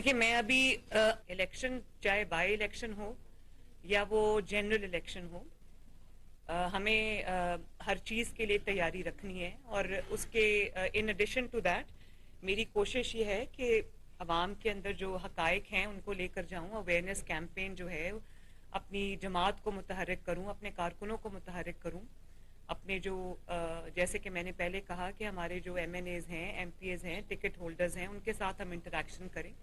देखिए, मैं अभी इलेक्शन, चाहे बाई इलेक्शन हो या वो जनरल इलेक्शन हो, हमें हर चीज़ के लिए तैयारी रखनी है। और उसके इन एडिशन टू दैट मेरी कोशिश ये है कि अवाम के अंदर जो हकायक हैं उनको लेकर जाऊं, अवेयरनेस कैंपेन जो है अपनी जमात को मुतहरिक करूं, अपने कारकुनों को मुतहरिक करूं, अपने जो जैसे कि मैंने पहले कहा कि हमारे जो MNAs हैं, MPAs हैं, टिकट होल्डर्स हैं, उनके साथ हम इंटरेक्शन करें।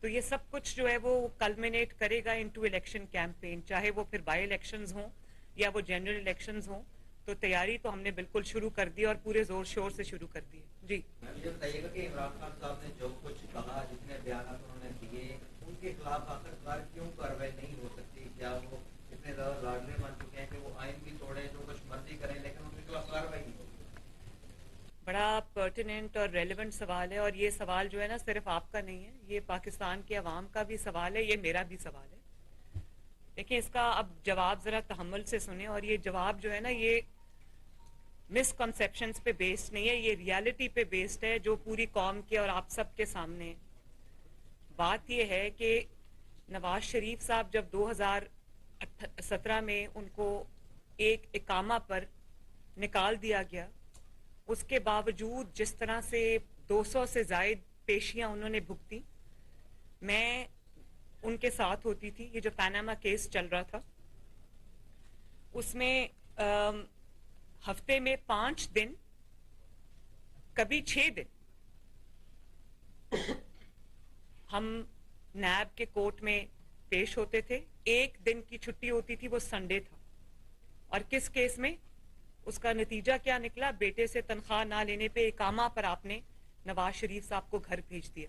तो ये सब कुछ जो है वो कल्मिनेट करेगा इनटू इलेक्शन कैंपेन, चाहे वो फिर बाई इलेक्शंस हों या वो जनरल इलेक्शंस हों। तो तैयारी तो हमने बिल्कुल शुरू कर दी और पूरे जोर शोर से शुरू कर दी है। जी, मुझे बताइएगा कि इमरान खान साहब ने जो कुछ कहा, जितने बयान उन्होंने दिए, उनके खिलाफ आखिरकार क्यों कार्रवाई नहीं हो सकती? क्या वो इतने ज्यादा लाडले बन चुके हैं कि वो आइन भी तोड़े, जो कुछ मर्जी करें, लेकिन उनके खिलाफ कार्रवाई नहीं होगी? बड़ा पर्टिनेंट और रेलिवेंट सवाल है। और ये सवाल जो है ना, सिर्फ आपका नहीं है, ये पाकिस्तान के अवाम का भी सवाल है, ये मेरा भी सवाल है। देखिए, इसका अब जवाब जरा तहम्मुल से सुने। और ये जवाब जो है ना, ये मिसकंसेप्शंस पे बेस्ड नहीं है, ये रियलिटी पे बेस्ड है जो पूरी कौम के और आप सब के सामने है। बात यह है कि नवाज शरीफ साहब जब 2017 में उनको एक इकामा पर निकाल दिया गया, उसके बावजूद जिस तरह से 200 से जायद पेशियां उन्होंने भुगती, मैं उनके साथ होती थी। ये जो पैनामा केस चल रहा था उसमें हफ्ते में 5 दिन, कभी 6 दिन हम नैब के कोर्ट में पेश होते थे। एक दिन की छुट्टी होती थी, वो संडे था। और किस केस में? उसका नतीजा क्या निकला? बेटे से तनख्वाह ना लेने पे इकामा पर आपने नवाज शरीफ साहब को घर भेज दिया।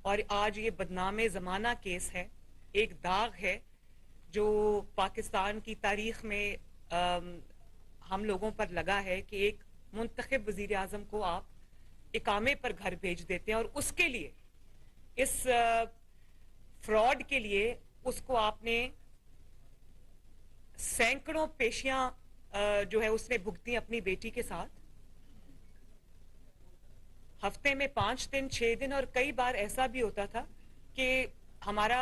और आज ये बदनामे जमाना केस है, एक दाग है जो पाकिस्तान की तारीख में हम लोगों पर लगा है कि एक मुंतखब वजीर आजम को आप इकामे पर घर भेज देते हैं और उसके लिए, इस फ्रॉड के लिए उसको आपने सैकड़ों पेशियां जो है उसने भुगती अपनी बेटी के साथ। हफ्ते में 5 दिन, 6 दिन, और कई बार ऐसा भी होता था कि हमारा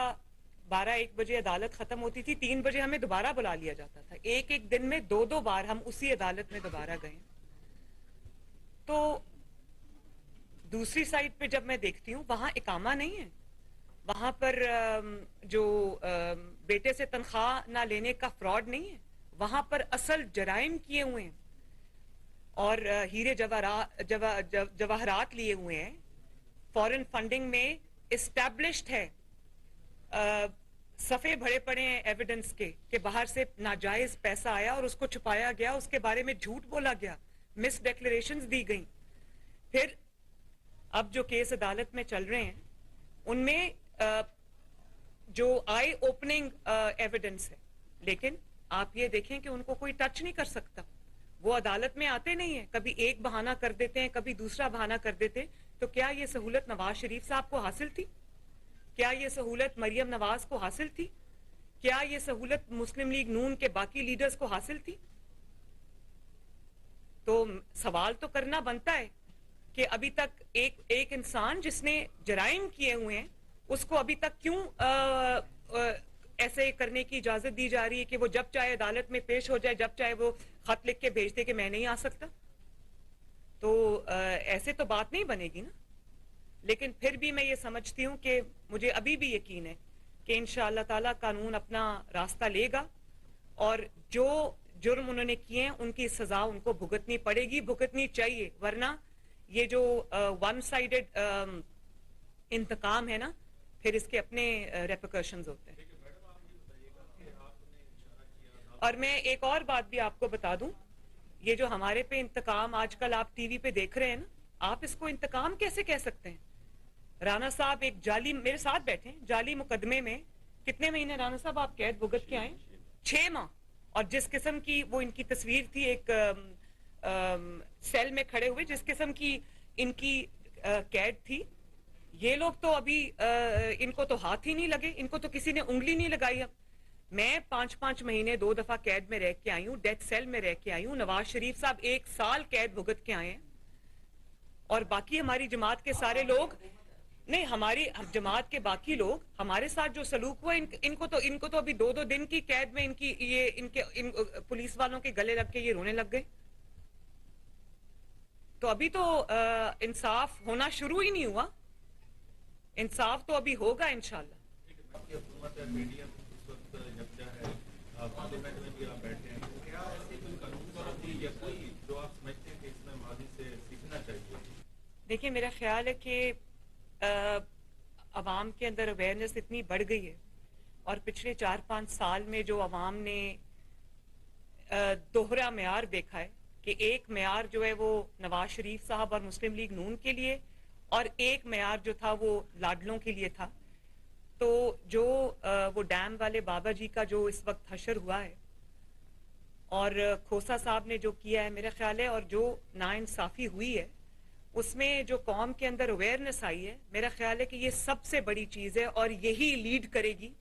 12-1 बजे अदालत खत्म होती थी, 3 बजे हमें दोबारा बुला लिया जाता था। एक एक दिन में 2-2 बार हम उसी अदालत में दोबारा गए। तो दूसरी साइड पे जब मैं देखती हूं, वहां इकामा नहीं है, वहां पर जो बेटे से तनख्वाह ना लेने का फ्रॉड नहीं है, वहां पर असल जराइम किए हुए हैं और हीरे जवाहरात लिए हुए हैं, फॉरेन फंडिंग में इस्टेब्लिश्ड है। सफे भरे पड़े हैं एविडेंस के कि बाहर से नाजायज पैसा आया और उसको छुपाया गया, उसके बारे में झूठ बोला गया, मिस डिक्लेरेशंस दी गई। फिर अब जो केस अदालत में चल रहे हैं उनमें जो आई ओपनिंग एविडेंस है, लेकिन आप ये देखें कि उनको कोई टच नहीं कर सकता। वो अदालत में आते नहीं है, कभी एक बहाना कर देते हैं, कभी दूसरा बहाना कर देते हैं। तो क्या ये सहूलत नवाज शरीफ साहब को हासिल थी? क्या ये सहूलत मरियम नवाज को हासिल थी? क्या ये सहूलत मुस्लिम लीग नून के बाकी लीडर्स को हासिल थी? तो सवाल तो करना बनता है कि अभी तक एक इंसान जिसने जराइम किए हुए हैं उसको अभी तक क्यों ऐसे करने की इजाजत दी जा रही है कि वो जब चाहे अदालत में पेश हो जाए, जब चाहे वो खत लिख के भेज दे कि मैं नहीं आ सकता। तो ऐसे तो बात नहीं बनेगी ना। लेकिन फिर भी मैं ये समझती हूं कि मुझे अभी भी यकीन है कि इंशाअल्लाह ताला कानून अपना रास्ता लेगा और जो जुर्म उन्होंने किए हैं उनकी सजा उनको भुगतनी पड़ेगी, भुगतनी चाहिए। वरना ये जो वन साइडेड इंतकाम है ना, फिर इसके अपने रेपरकशंस होते हैं। और मैं एक और बात भी आपको बता दूं, ये जो हमारे पे इंतकाम आजकल आप टीवी पे देख रहे हैं ना, आप इसको इंतकाम कैसे कह सकते हैं? राणा साहब एक जाली, मेरे साथ बैठे हैं, जाली मुकदमे में कितने महीने राणा साहब आप कैद भुगत के आए? 6 माह। और जिस किस्म की वो इनकी तस्वीर थी, एक सेल में खड़े हुए, जिस किस्म की इनकी कैद थी, ये लोग तो अभी इनको तो हाथ ही नहीं लगे, इनको तो किसी ने उंगली नहीं लगाई। अब मैं 5-5 महीने 2 दफा कैद में रह के आई हूं, डेथ सेल में रह के आई हूं। नवाज शरीफ साहब 1 साल कैद भुगत के आए हैं और बाकी हमारी जमात के सारे लोग नहीं, हमारी जमात के बाकी लोग हमारे साथ जो सलूक हुआ, इनको तो अभी 2-2 दिन की कैद में पुलिस वालों के गले लग के ये रोने लग गए। तो अभी तो इंसाफ होना शुरू ही नहीं हुआ, इंसाफ तो अभी होगा इंशाल्लाह। आपकी हुकूमत है, मीडिया इस वक्त यकजा है, पार्लियामेंट में भी आप बैठे हैं, तो क्या ऐसी कोई कानून पाबंदी या कोई जो आप समझते हैं कि इसमें माजी से सीखना चाहिए? देखिए, मेरा ख्याल है कि अवाम के अंदर अवेयरनेस इतनी बढ़ गई है, और पिछले 4-5 साल में जो अवाम ने दोहरा मेयार देखा है कि एक मेयार जो है वो नवाज शरीफ साहब और मुस्लिम लीग नून के लिए, और एक मेयार जो था वो लाडलों के लिए था। तो जो वो डैम वाले बाबा जी का जो इस वक्त हशर हुआ है, और खोसा साहब ने जो किया है, मेरा ख्याल है, और जो नाइंसाफी हुई है, उसमें जो कौम के अंदर अवेयरनेस आई है, मेरा ख्याल है कि ये सबसे बड़ी चीज़ है, और यही लीड करेगी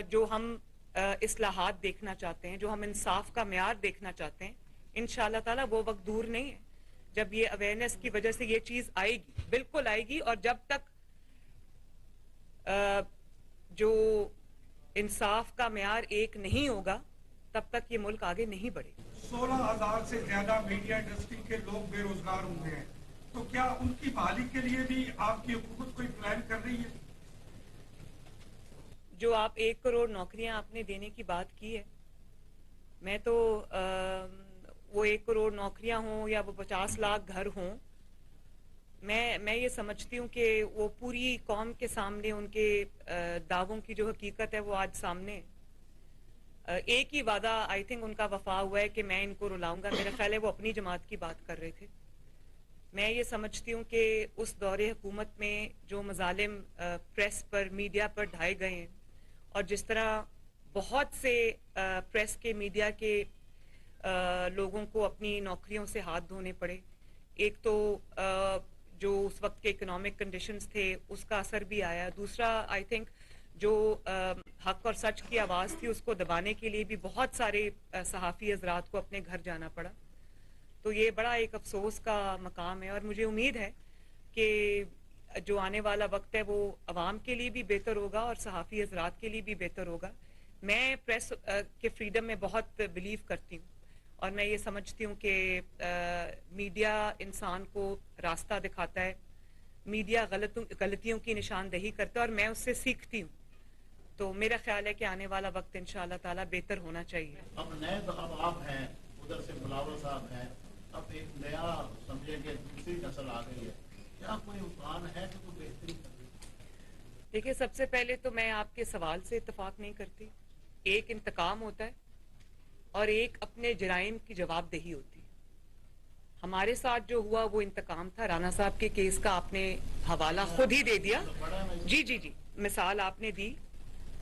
जो हम इस्लाहात देखना चाहते हैं, जो हम इंसाफ का मेयार देखना चाहते हैं। इंशाअल्लाह ताला वो वक्त दूर नहीं है जब ये अवेयरनेस की वजह से ये चीज़ आएगी, बिल्कुल आएगी। और जब तक जो इंसाफ का मेयार एक नहीं होगा, तब तक ये मुल्क आगे नहीं बढ़ेगा। 16,000 से ज्यादा मीडिया इंडस्ट्री के लोग बेरोजगार होंगे हैं, तो क्या उनकी बहाली के लिए भी आपकी हुकूमत कोई प्लान कर रही है? जो आप 1 करोड़ नौकरियां आपने देने की बात की है, मैं तो वो 1 करोड़ नौकरियां हों या वो 50 लाख घर हों, मैं ये समझती हूँ कि वो पूरी कौम के सामने उनके दावों की जो हकीकत है वो आज सामने है। एक ही वादा आई थिंक उनका वफा हुआ है कि मैं इनको रुलाऊंगा। मेरा ख्याल है वो अपनी जमात की बात कर रहे थे। मैं ये समझती हूँ कि उस दौरे हुकूमत में जो मजालिम प्रेस पर, मीडिया पर ढाए गए हैं, और जिस तरह बहुत से प्रेस के, मीडिया के लोगों को अपनी नौकरियों से हाथ धोने पड़े। एक तो जो उस वक्त के इकोनॉमिक कंडीशंस थे उसका असर भी आया। दूसरा, आई थिंक जो हक और सच की आवाज़ थी उसको दबाने के लिए भी बहुत सारे सहाफ़ी हजरात को अपने घर जाना पड़ा। तो ये बड़ा एक अफसोस का मकाम है, और मुझे उम्मीद है कि जो आने वाला वक्त है वो अवाम के लिए भी बेहतर होगा और सहाफ़ी हजरात के लिए भी बेहतर होगा। मैं प्रेस के फ्रीडम में बहुत बिलीव करती हूँ, और मैं ये समझती हूँ कि मीडिया इंसान को रास्ता दिखाता है, मीडिया गलतियों की निशानदेही करता है, और मैं उससे सीखती हूँ। तो मेरा ख्याल है कि आने वाला वक्त इंशाअल्लाह ताला बेहतर होना चाहिए। अब नए साहब आप हैं, उधर से बिलावल साहब हैं, अब एक नया समझेंगे दूसरी नस्ल आ गई है, क्या कोई प्लान है कि कोई बेहतरी कर? देखिए, सबसे पहले तो मैं आपके सवाल से इत्तेफाक नहीं करती। एक इंतकाम होता है और एक अपने जराइम की जवाबदेही होती है। हमारे साथ जो हुआ वो इंतकाम था। राना साहब के केस का आपने हवाला खुद ही दे दिया। जी जी जी, मिसाल आपने दी।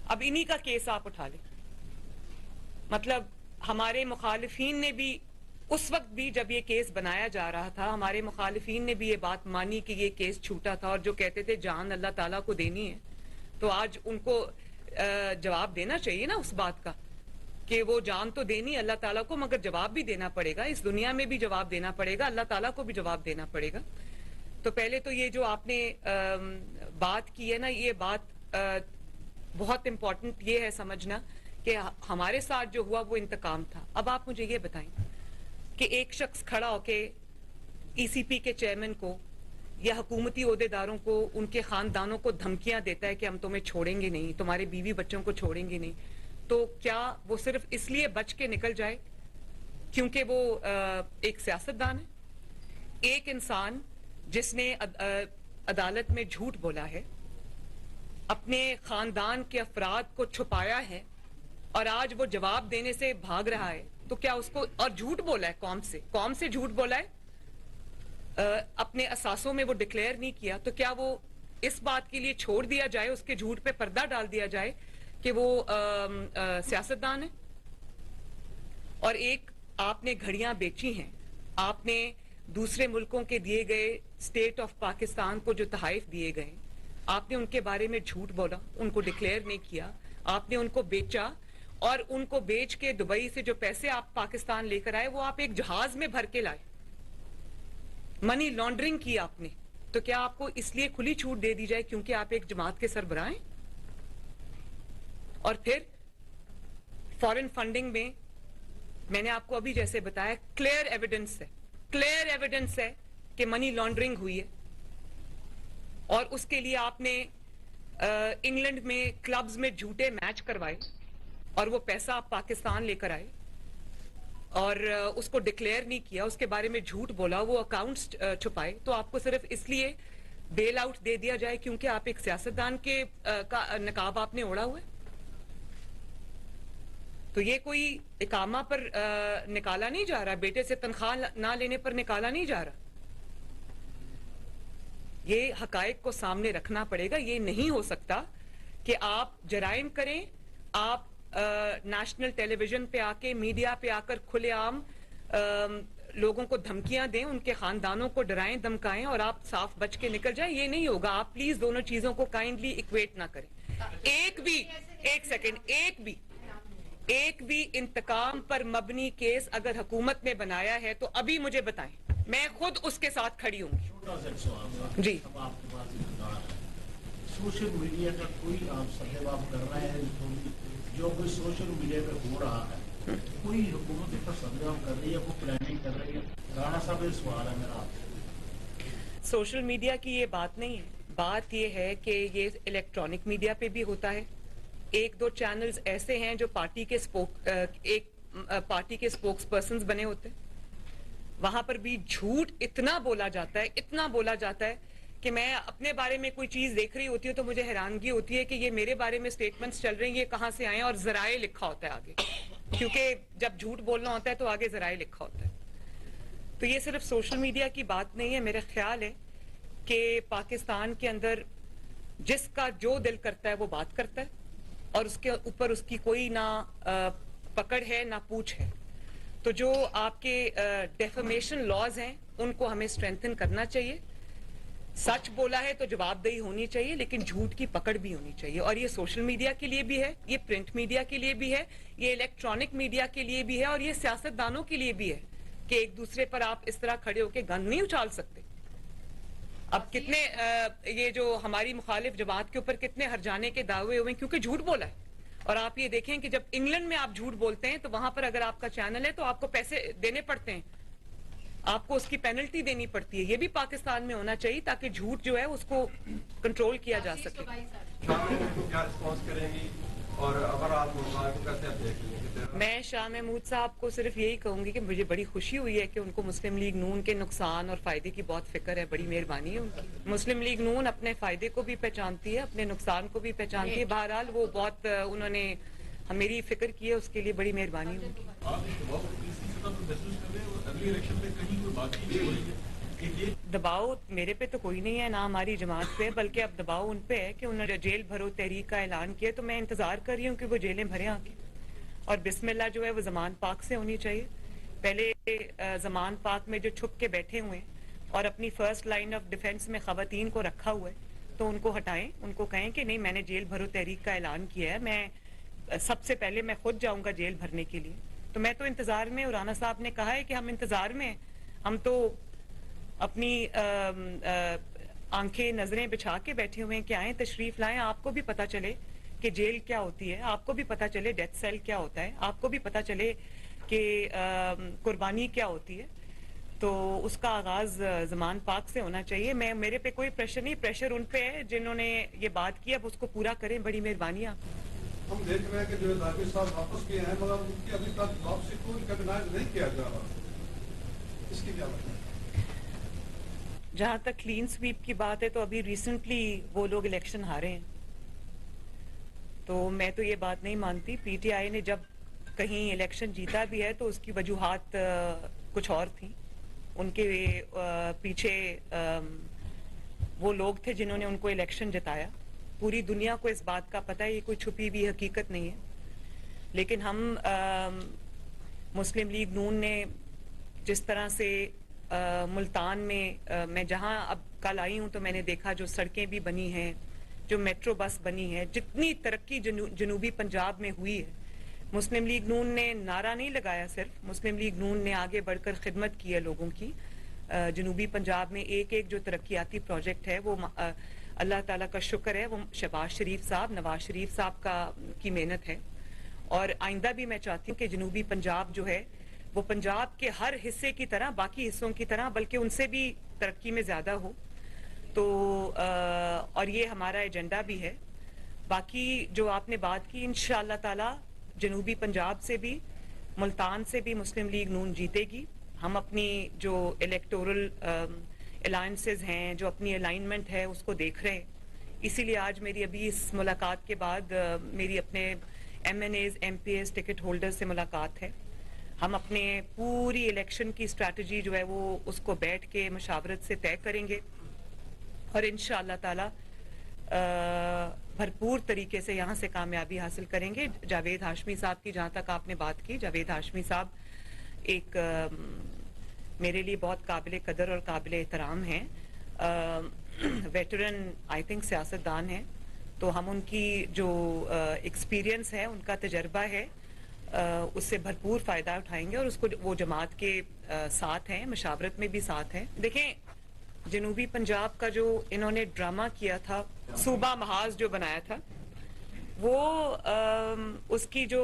अब इन्हीं का केस आप उठा लें। मतलब हमारे मुखालिफिन ने भी उस वक्त भी जब ये केस बनाया जा रहा था, हमारे मुखालिफिन ने भी ये बात मानी कि ये केस छूटा था, और जो कहते थे जान अल्लाह ताला को देनी है, तो आज उनको जवाब देना चाहिए ना उस बात का कि वो जान तो देनी अल्लाह ताला को, मगर जवाब भी देना पड़ेगा। इस दुनिया में भी जवाब देना पड़ेगा, अल्लाह ताला को भी जवाब देना पड़ेगा। तो पहले तो ये जो आपने बात की है ना, ये बात बहुत इंपॉर्टेंट ये है समझना कि हमारे साथ जो हुआ वो इंतकाम था। अब आप मुझे ये बताएं कि एक शख्स खड़ा होके ईसीपी के चेयरमैन को या हुकूमती ओहदेदारों को, उनके खानदानों को धमकियां देता है कि हम तुम्हें छोड़ेंगे नहीं, तुम्हारे बीवी बच्चों को छोड़ेंगे नहीं, तो क्या वो सिर्फ इसलिए बच के निकल जाए क्योंकि वो एक सियासतदान है? एक इंसान जिसने अदालत में झूठ बोला है, अपने खानदान के अफराद को छुपाया है, और आज वो जवाब देने से भाग रहा है, तो क्या उसको, और झूठ बोला है कौम से झूठ बोला है, अपने असासों में वो डिक्लेयर नहीं किया, तो क्या वो इस बात के लिए छोड़ दिया जाए, उसके झूठ पे पर्दा डाल दिया जाए कि वो सियासतदान है? और एक आपने घड़ियां बेची हैं, आपने दूसरे मुल्कों के दिए गए, स्टेट ऑफ पाकिस्तान को जो तहाइफ दिए गए, आपने उनके बारे में झूठ बोला, उनको डिक्लेयर नहीं किया, आपने उनको बेचा, और उनको बेच के दुबई से जो पैसे आप पाकिस्तान लेकर आए वो आप एक जहाज में भर के लाए। मनी लॉन्ड्रिंग की आपने, तो क्या आपको इसलिए खुली छूट दे दी जाए क्योंकि आप एक जमात के सरबराह हैं? और फिर फॉरेन फंडिंग में मैंने आपको अभी जैसे बताया, क्लियर एविडेंस है कि मनी लॉन्ड्रिंग हुई है, और उसके लिए आपने इंग्लैंड में क्लब्स में झूठे मैच करवाए और वो पैसा आप पाकिस्तान लेकर आए और उसको डिक्लेयर नहीं किया, उसके बारे में झूठ बोला, वो अकाउंट्स छुपाए, तो आपको सिर्फ इसलिए बेल आउट दे दिया जाए क्योंकि आप एक सियासतदान के का नकाब आपने ओढ़ा हुआ है? तो ये कोई इकामा पर निकाला नहीं जा रहा, बेटे से तनख्वाह ना लेने पर निकाला नहीं जा रहा। ये हकायक को सामने रखना पड़ेगा। ये नहीं हो सकता कि आप जराइम करें, आप नेशनल टेलीविजन पे आके, मीडिया पे आकर खुलेआम लोगों को धमकियां दें, उनके खानदानों को डराएं धमकाएं और आप साफ बच के निकल जाएं। ये नहीं होगा। आप प्लीज दोनों चीजों को काइंडली इक्वेट ना करें। एक भी इंतकाम पर मबनी केस अगर हुकूमत ने बनाया है तो अभी मुझे बताएं, मैं खुद उसके साथ खड़ी हूंगी। छोटा सा एक सवाल था। जी। अब आपके पास इख्तियार है, सोशल मीडिया का कोई आप सहेब आप कर रहे हैं, जो कोई सोशल मीडिया पे हो रहा है, कोई हुकूमत इसका सदवा कर रही है, कोई प्लानिंग कर रही है? राणा साहब, ये सवाल है मेरा आपसे। सोशल मीडिया की ये बात नहीं है। बात ये है कि ये इलेक्ट्रॉनिक मीडिया पे भी होता है। एक दो चैनल्स ऐसे हैं जो पार्टी के स्पोक्स पर्सन्स बने होते हैं, वहां पर भी झूठ इतना बोला जाता है कि मैं अपने बारे में कोई चीज देख रही होती हूँ तो मुझे हैरानगी होती है कि ये मेरे बारे में स्टेटमेंट्स चल रही हैं, ये कहां से आए, और जराए लिखा होता है आगे, क्योंकि जब झूठ बोलना होता है तो आगे जराए लिखा होता है। तो ये सिर्फ सोशल मीडिया की बात नहीं है। मेरा ख्याल है कि पाकिस्तान के अंदर जिसका जो दिल करता है वो बात करता है और उसके ऊपर उसकी कोई ना पकड़ है ना पूछ है। तो जो आपके डेफमेशन लॉज हैं उनको हमें स्ट्रेंथन करना चाहिए। सच बोला है तो जवाबदेही होनी चाहिए, लेकिन झूठ की पकड़ भी होनी चाहिए। और ये सोशल मीडिया के लिए भी है, ये प्रिंट मीडिया के लिए भी है, ये इलेक्ट्रॉनिक मीडिया के लिए भी है, और ये सियासतदानों के लिए भी है कि एक दूसरे पर आप इस तरह खड़े होकर गन नहीं उछाल सकते। अब कितने ये जो हमारी मुखालिफ जमात के ऊपर कितने हरजाने के दावे हुए क्योंकि झूठ बोला है। और आप ये देखें कि जब इंग्लैंड में आप झूठ बोलते हैं तो वहां पर अगर आपका चैनल है तो आपको पैसे देने पड़ते हैं, आपको उसकी पेनल्टी देनी पड़ती है। ये भी पाकिस्तान में होना चाहिए ताकि झूठ जो है उसको कंट्रोल किया जा सके। क्या रिस्पॉन्स करेंगी और अगर आप को कैसे आप देखेंगे? मैं शाह महमूद साहब को सिर्फ यही कहूंगी कि मुझे बड़ी खुशी हुई है कि उनको मुस्लिम लीग नून के नुकसान और फायदे की बहुत फिक्र है। बड़ी मेहरबानी है उनकी। मुस्लिम लीग नून अपने फायदे को भी पहचानती है, अपने नुकसान को भी पहचानती है। बहरहाल वो बहुत उन्होंने मेरी फिक्र की है, उसके लिए बड़ी मेहरबानी है उनकी। दबाव मेरे पे तो कोई नहीं है, ना हमारी जमात पे, बल्कि अब दबाव उन पे है कि उन्होंने जेल भरो तहरीक का ऐलान किया, तो मैं इंतजार कर रही हूँ कि वो जेलें भरे आके। और बिस्मिल्लाह जो है वो जमान पाक से होनी चाहिए। पहले जमान पाक में जो छुप के बैठे हुए हैं और अपनी फर्स्ट लाइन ऑफ डिफेंस में खवातीन को रखा हुआ है, तो उनको हटाएं, उनको कहें कि नहीं, मैंने जेल भरो तहरीक का ऐलान किया है, मैं सबसे पहले मैं खुद जाऊंगा जेल भरने के लिए। तो मैं तो इंतजार में, राणा साहब ने कहा है कि हम इंतजार में, हम तो अपनी आंखें नजरें बिछा के बैठे हुए हैं कि आए, तशरीफ लाएं, आपको भी पता चले कि जेल क्या होती है, आपको भी पता चले डेथ सेल क्या होता है, आपको भी पता चले कि कुर्बानी क्या होती है। तो उसका आगाज जमान पाक से होना चाहिए। मेरे पे कोई प्रेशर नहीं, प्रेशर उन पे है जिन्होंने ये बात की, अब उसको पूरा करें। बड़ी मेहरबानी आपकी। हम देख रहे हैं कि जो दानिश साहब वापस गए हैं, मगर उनकी अभी तक वापसी को रिकॉग्नाइज नहीं किया जा रहा, इसकी क्या वजह है? जहां तक क्लीन स्वीप की बात है तो अभी रिसेंटली वो लोग इलेक्शन हारे हैं, तो मैं तो ये बात नहीं मानती। पीटीआई ने जब कहीं इलेक्शन जीता भी है तो उसकी वजूहात कुछ और थी। उनके पीछे वो लोग थे जिन्होंने उनको इलेक्शन जिताया। पूरी दुनिया को इस बात का पता है, ये कोई छुपी हुई हकीकत नहीं है। लेकिन हम मुस्लिम लीग नून ने जिस तरह से मुल्तान में मैं जहां अब कल आई हूं तो मैंने देखा जो सड़कें भी बनी हैं, जो मेट्रो बस बनी है, जितनी तरक्की जनूबी पंजाब में हुई है, मुस्लिम लीग नून ने नारा नहीं लगाया सिर्फ, मुस्लिम लीग नून ने आगे बढ़कर खिदमत की है लोगों की। जनूबी पंजाब में एक एक जो तरक्याती प्रोजेक्ट है वो अल्लाह ताला का शुक्र है, वो शहबाज शरीफ साहब, नवाज शरीफ साहब की मेहनत है। और आइंदा भी मैं चाहती हूँ कि जनूबी पंजाब जो है वो पंजाब के हर हिस्से की तरह, बाकी हिस्सों की तरह, बल्कि उनसे भी तरक्की में ज़्यादा हो। तो और ये हमारा एजेंडा भी है। बाकी जो आपने बात की, इंशाअल्लाह ताला जनूबी पंजाब से भी, मुल्तान से भी मुस्लिम लीग नून जीतेगी। हम अपनी जो इलेक्टोरल अलायंसेस हैं, जो अपनी अलाइनमेंट है, उसको देख रहे हैं। इसीलिए आज मेरी अभी इस मुलाकात के बाद मेरी अपने MNAs MPs टिकट होल्डर से मुलाकात है। हम अपने पूरी इलेक्शन की स्ट्रैटेजी जो है वो उसको बैठ के मशावरत से तय करेंगे और इंशाअल्लाह ताला भरपूर तरीके से यहाँ से कामयाबी हासिल करेंगे। जावेद हाशमी साहब की जहाँ तक आपने बात की, जावेद हाशमी साहब एक मेरे लिए बहुत काबिल कदर और काबिल एहतराम हैं, वेटरन आई थिंक सियासतदान हैं। तो हम उनकी जो एक्सपीरियंस है, उनका तजर्बा है, उससे भरपूर फ़ायदा उठाएंगे और उसको वो जमात के साथ हैं, मशावरत में भी साथ हैं। देखें, जनूबी पंजाब का जो इन्होंने ड्रामा किया था, सूबा महाज जो बनाया था, वो उसकी जो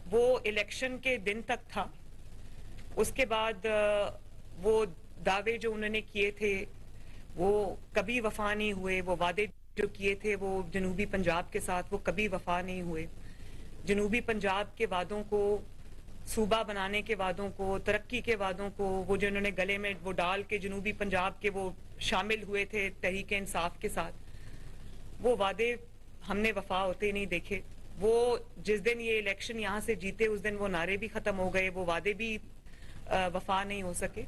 वो इलेक्शन के दिन तक था। उसके बाद वो दावे जो उन्होंने किए थे वो कभी वफा नहीं हुए। वो वादे जो किए थे वो जनूबी पंजाब के साथ, वो कभी वफा नहीं हुए। जनूबी पंजाब के वादों को, सूबा बनाने के वादों को, तरक्की के वादों को, वो जो इन्होंने गले में वो डाल के जनूबी पंजाब के वो शामिल हुए थे तहरीक इंसाफ के साथ, वो वादे हमने वफा होते नहीं देखे। वो जिस दिन ये इलेक्शन यहाँ से जीते उस दिन वो नारे भी खत्म हो गए, वो वादे भी वफा नहीं हो सके।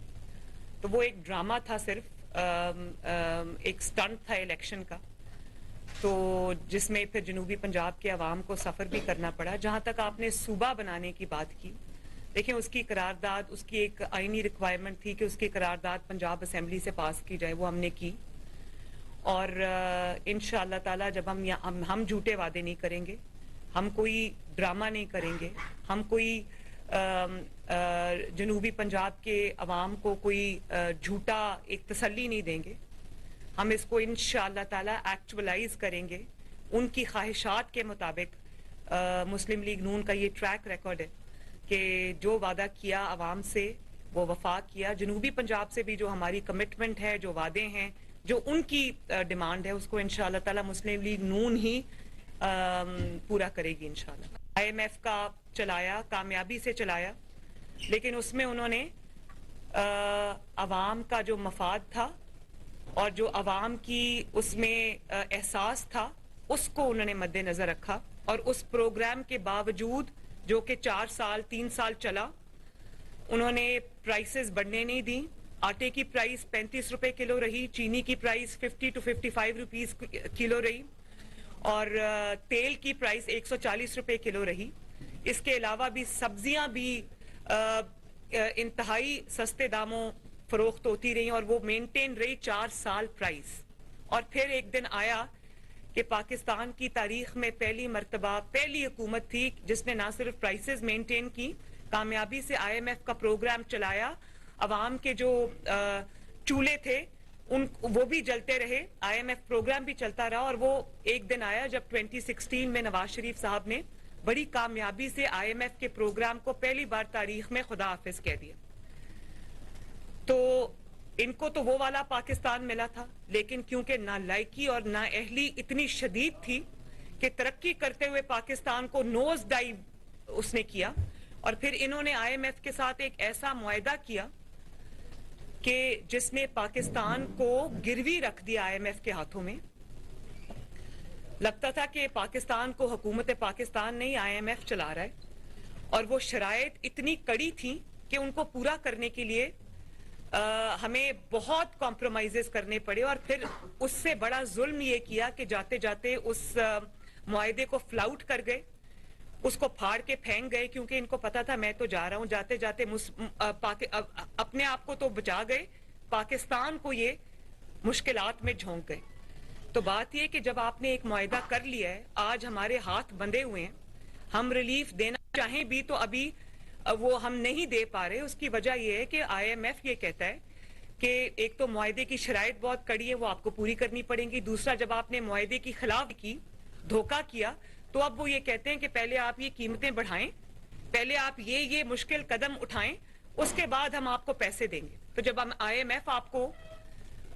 तो वो एक ड्रामा था, सिर्फ एक स्टंट था इलेक्शन का, तो जिसमें फिर जनूबी पंजाब के अवाम को सफ़र भी करना पड़ा। जहाँ तक आपने सूबा बनाने की बात की, देखें उसकी करारदाद, उसकी एक आईनी रिक्वायरमेंट थी कि उसकी करारदाद पंजाब असेंबली से पास की जाए, वो हमने की। और इंशाअल्लाह ताला जब हम झूठे वादे नहीं करेंगे, हम कोई ड्रामा नहीं करेंगे, हम कोई जनूबी पंजाब के अवाम को कोई झूठा एक तसल्ली नहीं देंगे। हम इसको इंशाअल्लाह ताला एक्चुअलाइज करेंगे उनकी ख्वाहिशात के मुताबिक। मुस्लिम लीग नून का ये ट्रैक रिकॉर्ड है कि जो वादा किया अवाम से वो वफा किया। जनूबी पंजाब से भी जो हमारी कमिटमेंट है, जो वादे हैं, जो उनकी डिमांड है, उसको इंशाअल्लाह ताला मुस्लिम लीग नून ही पूरा करेगी इंशाअल्लाह। IMF का चलाया, कामयाबी से चलाया, लेकिन उसमें उन्होंने अवाम का जो मफाद था और जो अवाम की उसमें एहसास था, उसको उन्होंने मद्देनजर रखा। और उस प्रोग्राम के बावजूद जो कि 4 साल 3 साल चला, उन्होंने प्राइसेस बढ़ने नहीं दी। आटे की प्राइस 35 रुपए किलो रही, चीनी की प्राइस 50 to 55 रुपीस किलो रही, और तेल की प्राइस 140 रुपए किलो रही। इसके अलावा भी सब्जियां भी इंतहाई सस्ते दामों फरोख्त होती रही और वो मेंटेन रही 4 साल प्राइस। और फिर एक दिन आया कि पाकिस्तान की तारीख में पहली मर्तबा पहली हुकूमत थी जिसने ना सिर्फ प्राइसेस मेंटेन की, कामयाबी से IMF का प्रोग्राम चलाया। अवाम के जो चूल्हे थे वो भी जलते रहे, IMF प्रोग्राम भी चलता रहा। और वो एक दिन आया जब 2016 में नवाज शरीफ साहब ने बड़ी कामयाबी से IMF के प्रोग्राम को पहली बार तारीख में खुदा हाफिज कह दिया। तो इनको तो वो वाला पाकिस्तान मिला था, लेकिन क्योंकि नालायकी और नाअहली इतनी शदीद थी कि तरक्की करते हुए पाकिस्तान को नोज डाइव उसने किया। और फिर इन्होंने IMF के साथ एक ऐसा मुआहदा किया कि जिसने पाकिस्तान को गिरवी रख दिया IMF के हाथों में। लगता था कि पाकिस्तान को हुकूमत पाकिस्तान नहीं IMF चला रहा है, और वो शराइत इतनी कड़ी थी कि उनको पूरा करने के लिए हमें बहुत कॉम्प्रोमाइजेस करने पड़े। और फिर उससे बड़ा जुल्म ये किया कि जाते जाते उस मुआहदे को फ्लाउट कर गए, उसको फाड़ के फेंक गए, क्योंकि इनको पता था मैं तो जा रहा हूं। जाते जाते अपने आप को तो बचा गए, पाकिस्तान को ये मुश्किलात में झोंक गए। तो बात ये कि जब आपने एक मुआहदा कर लिया है, आज हमारे हाथ बंधे हुए हैं, हम रिलीफ देना चाहें भी तो अभी वो हम नहीं दे पा रहे। उसकी वजह यह है कि IMF ये कहता है कि एक तो मुआहदे की शराइत बहुत कड़ी है, वो आपको पूरी करनी पड़ेगी। दूसरा, जब आपने मुआहदे की खिलाफ की, धोखा किया, तो अब वो ये कहते हैं कि पहले आप ये कीमतें बढ़ाएं, पहले आप ये मुश्किल कदम उठाएं, उसके बाद हम आपको पैसे देंगे। तो जब हम IMF आपको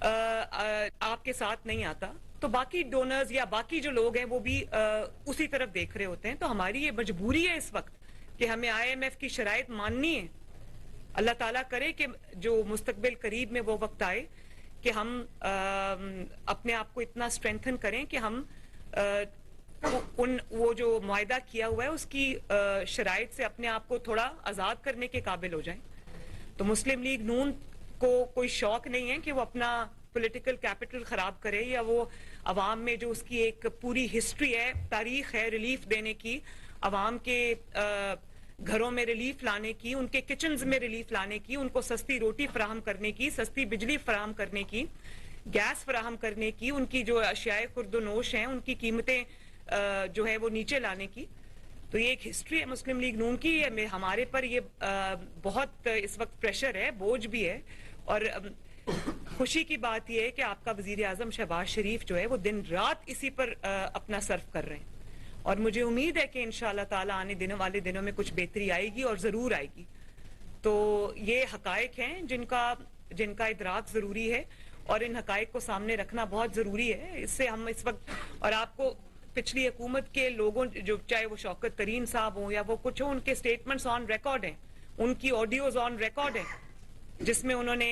आपके साथ नहीं आता, तो बाकी डोनर्स या बाकी जो लोग हैं वो भी उसी तरफ देख रहे होते हैं। तो हमारी ये मजबूरी है इस वक्त कि हमें IMF की शराइत माननी है। अल्लाह ताला करे कि जो मुस्तकबिल करीब में वो वक्त आए कि हम अपने आप को इतना स्ट्रेंथन करें कि हम वो जो मुआहदा किया हुआ है उसकी शराइत से अपने आप को थोड़ा आज़ाद करने के काबिल हो जाएं। तो मुस्लिम लीग नून को कोई शौक नहीं है कि वो अपना पॉलिटिकल कैपिटल खराब करे, या वो अवाम में जो उसकी एक पूरी हिस्ट्री है, तारीख है रिलीफ देने की, अवाम के घरों में रिलीफ लाने की, उनके किचन्स में रिलीफ लाने की, उनको सस्ती रोटी फराहम करने की, सस्ती बिजली फराहम करने की, गैस फराहम करने की, उनकी जो अशियाए खुर्दोनोश हैं उनकी कीमतें जो है वो नीचे लाने की। तो ये एक हिस्ट्री है मुस्लिम लीग नून की। हमारे पर ये बहुत इस वक्त प्रेशर है, बोझ भी है। और खुशी की बात यह है कि आपका वजीर आजम शहबाज शरीफ जो है वो दिन रात इसी पर अपना सर्फ कर रहे हैं, और मुझे उम्मीद है कि इंशाअल्लाह ताला आने वाले दिनों में कुछ बेहतरी आएगी, और जरूर आएगी। तो ये हकायक हैं जिनका इदराक जरूरी है, और इन हकायक को सामने रखना बहुत जरूरी है। इससे हम इस वक्त, और आपको पिछली हुकूमत के लोगों, जो चाहे वो शौकत तरीन साहब हों या वो कुछ हो, उनके स्टेटमेंट्स ऑन रिकॉर्ड हैं, उनकी ऑडियोज ऑन रिकॉर्ड हैं, जिसमें उन्होंने